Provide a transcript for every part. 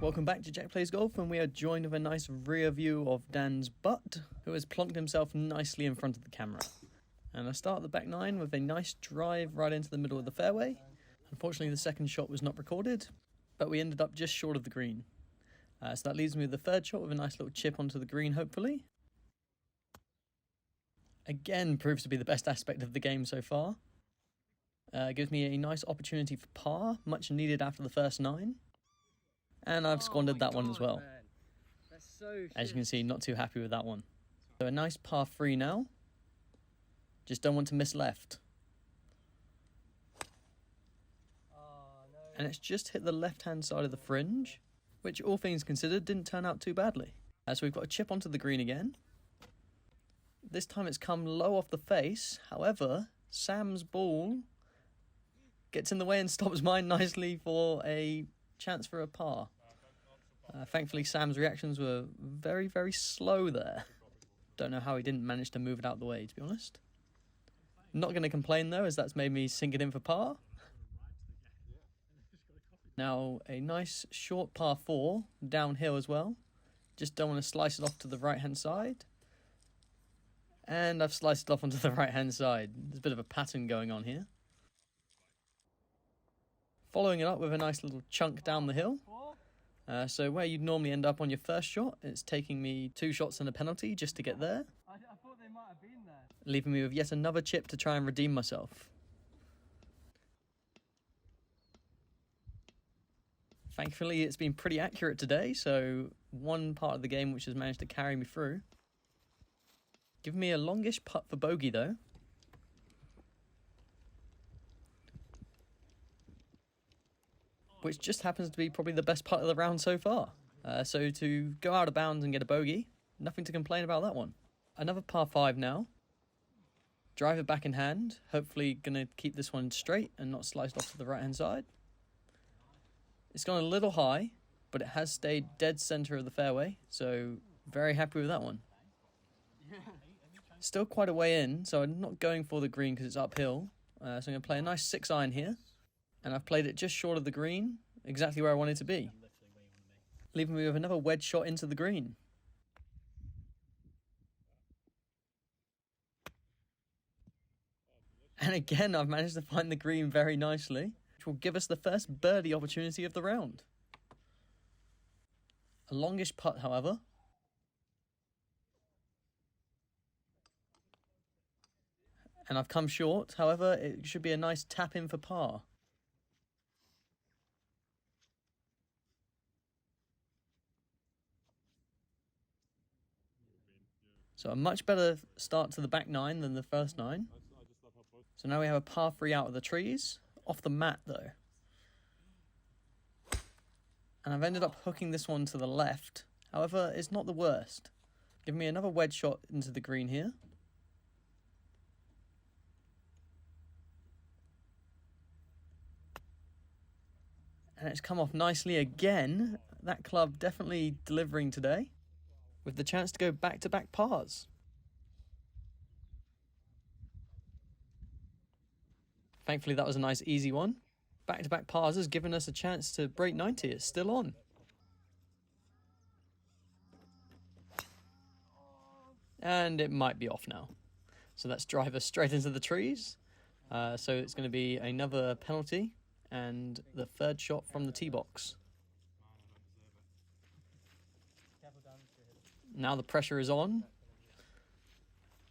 Welcome back to Jack Plays Golf, and we are joined with a nice rear view of Dan's butt, who has plonked himself nicely in front of the camera. And I start the back nine with a nice drive right into the middle of the fairway. Unfortunately, the second shot was not recorded, but we ended up just short of the green. So that leaves me with the third shot with a nice little chip onto the green, hopefully. Again, proves to be the best aspect of the game so far. Gives me a nice opportunity for par, much needed after the first nine. And I've squandered that one as well. Man. That's so As you can see, not too happy with that one. So a nice par 3 now. Just don't want to miss left. Oh, no. And it's just hit the left-hand side of the fringe, which all things considered didn't turn out too badly. So we've got a chip onto the green again. This time it's come low off the face. However, Sam's ball gets in the way and stops mine nicely for a chance for a par. Thankfully, Sam's reactions were very, very slow there. Don't know how he didn't manage to move it out the way, to be honest. Not going to complain, though, as that's made me sink it in for par. Now, a nice short par 4, downhill as well. Just don't want to slice it off to the right-hand side. And I've sliced it off onto the right-hand side. There's a bit of a pattern going on here. Following it up with a nice little chunk down the hill. So where you'd normally end up on your first shot, it's taking me 2 shots and a penalty just to get there. I thought they might have been there. Leaving me with yet another chip to try and redeem myself. Thankfully, it's been pretty accurate today, so one part of the game which has managed to carry me through. Give me a longish putt for bogey, though. Which just happens to be probably the best putt of the round so far. So to go out of bounds and get a bogey, nothing to complain about that one. Another par 5 now. Drive it back in hand. Hopefully going to keep this one straight and not sliced off to the right-hand side. It's gone a little high, but it has stayed dead centre of the fairway, so very happy with that one. Still quite a way in, so I'm not going for the green because it's uphill. So I'm going to play a nice 6-iron here. And I've played it just short of the green, exactly where I want it to be. Leaving me with another wedge shot into the green. And again, I've managed to find the green very nicely, which will give us the first birdie opportunity of the round. A longish putt, however. And I've come short, however, it should be a nice tap in for par. So a much better start to the back 9 than the first 9. So now we have a par 3 out of the trees. Off the mat, though. And I've ended up hooking this one to the left. However, it's not the worst. Give me another wedge shot into the green here. And it's come off nicely again. That club definitely delivering today, with the chance to go back-to-back pars. Thankfully, that was a nice, easy one. Back-to-back pars has given us a chance to break 90. It's still on. And it might be off now. So let's drive us straight into the trees. So it's going to be another penalty and the third shot from the tee box. Now the pressure is on.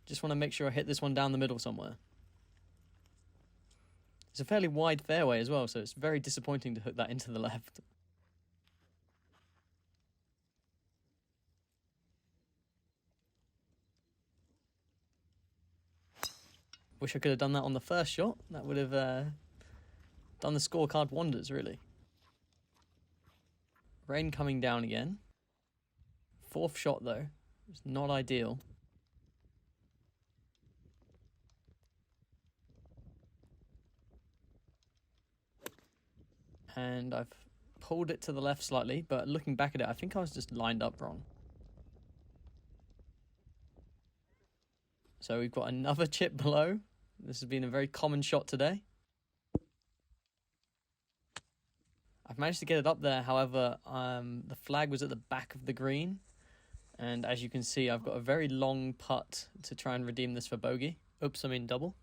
Just want to make sure I hit this one down the middle somewhere. It's a fairly wide fairway as well, so it's very disappointing to hook that into the left. Wish I could have done that on the first shot. That would have done the scorecard wonders, really. Rain coming down again. Fourth shot, though. It's not ideal. And I've pulled it to the left slightly, but looking back at it, I think I was just lined up wrong. So we've got another chip below. This has been a very common shot today. I've I've managed to get it up there, however, the flag was at the back of the green. And as you can see, I've got a very long putt to try and redeem this for bogey. Oops, I mean double.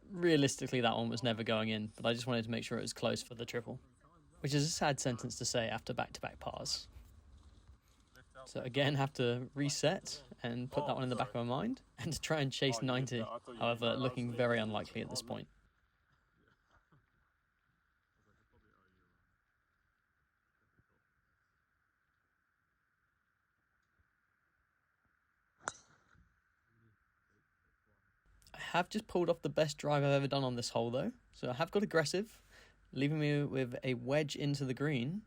Realistically, that one was never going in, but I just wanted to make sure it was close for the triple. Which is a sad sentence to say after back-to-back pars. So again, have to reset and put that one in the back of my mind and to try and chase 90. However, looking very unlikely at this point. I have just pulled off the best drive I've ever done on this hole though. So I have got aggressive, leaving me with a wedge into the green.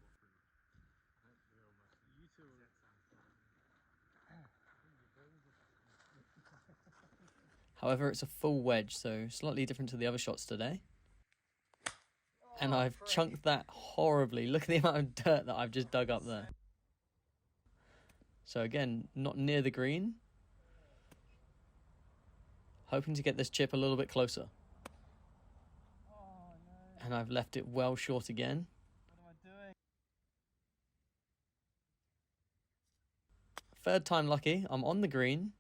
However, it's a full wedge, so slightly different to the other shots today. And I've chunked that horribly. Look at the amount of dirt that I've just dug up there. So again, not near the green. Hoping to get this chip a little bit closer. And I've left it well short again. What am I doing? Third time lucky. I'm on the green.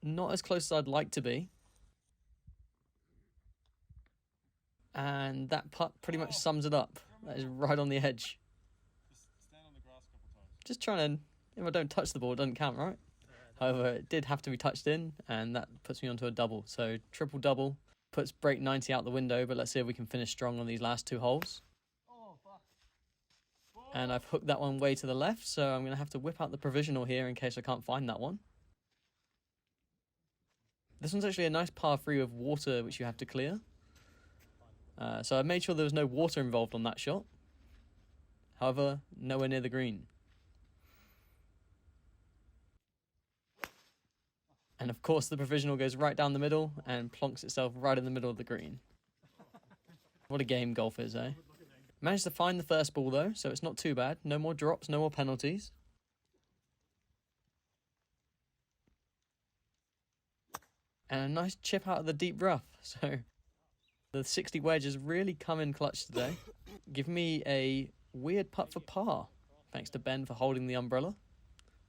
Not as close as I'd like to be. And that putt pretty much sums it up. That is right on the edge. Just stand on the grass a couple times. Just trying to... If I don't touch the ball, it doesn't count, right? However, it did have to be touched in, and that puts me onto a double. So triple-double puts break 90 out the window, but let's see if we can finish strong on these last two holes. Oh, fuck. And I've hooked that one way to the left, so I'm going to have to whip out the provisional here in case I can't find that one. This one's actually a nice par 3 with water, which you have to clear. So I made sure there was no water involved on that shot. However, nowhere near the green. And of course the provisional goes right down the middle and plonks itself right in the middle of the green. What a game golf is, eh? Managed to find the first ball though, so it's not too bad. No more drops, no more penalties. And a nice chip out of the deep rough. So the 60 wedge has really come in clutch today. Give me a weird putt for par. Thanks to Ben for holding the umbrella,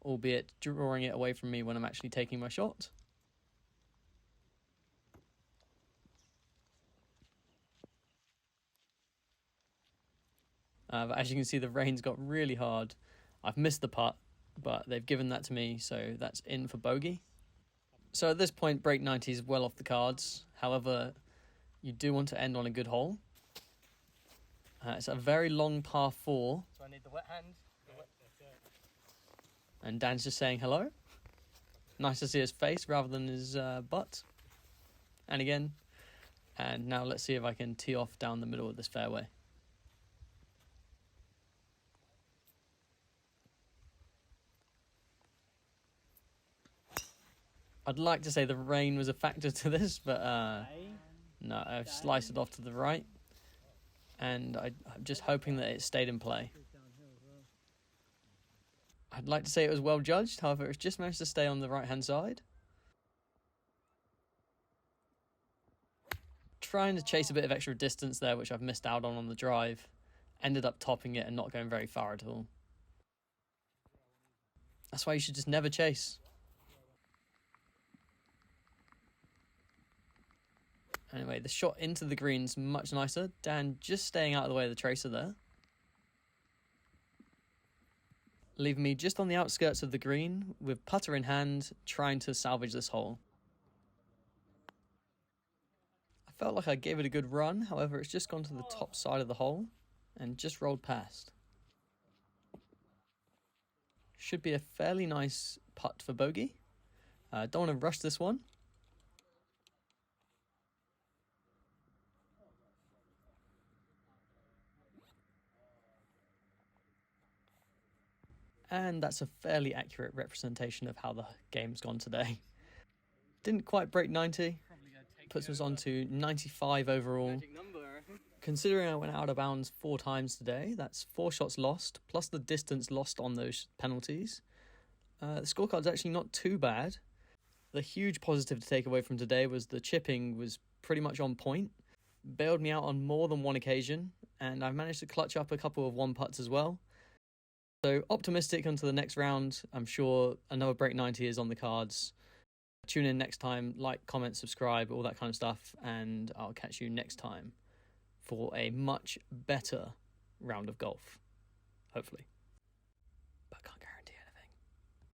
albeit drawing it away from me when I'm actually taking my shot. But as you can see, the rain's got really hard. I've missed the putt, but they've given that to me, so that's in for bogey. So at this point, break 90 is well off the cards. However, you do want to end on a good hole. It's a very long par 4. So I need the wet hand. And Dan's just saying hello. Nice to see his face rather than his butt. And again. And now let's see if I can tee off down the middle of this fairway. I'd like to say the rain was a factor to this, but no, I've sliced it off to the right. And I'm just hoping that it stayed in play. I'd like to say it was well judged, however, it's just managed to stay on the right-hand side. Trying to chase a bit of extra distance there, which I've missed out on the drive. Ended up topping it and not going very far at all. That's why you should just never chase. Anyway, the shot into the green's much nicer. Dan just staying out of the way of the tracer there. Leaving me just on the outskirts of the green with putter in hand, trying to salvage this hole. I felt like I gave it a good run, however it's just gone to the top side of the hole and just rolled past. Should be a fairly nice putt for bogey. Don't want to rush this one. And that's a fairly accurate representation of how the game's gone today. Didn't quite break 90. Puts us on to 95 overall. Considering I went out of bounds 4 times today, that's 4 shots lost, plus the distance lost on those penalties. The scorecard's actually not too bad. The huge positive to take away from today was the chipping was pretty much on point. bailed me out on more than one occasion, and I've managed to clutch up a couple of one putts as well. So optimistic onto the next round. I'm sure another break 90 is on the cards. Tune in next time, like, comment, subscribe, all that kind of stuff, and I'll catch you next time for a much better round of golf, hopefully.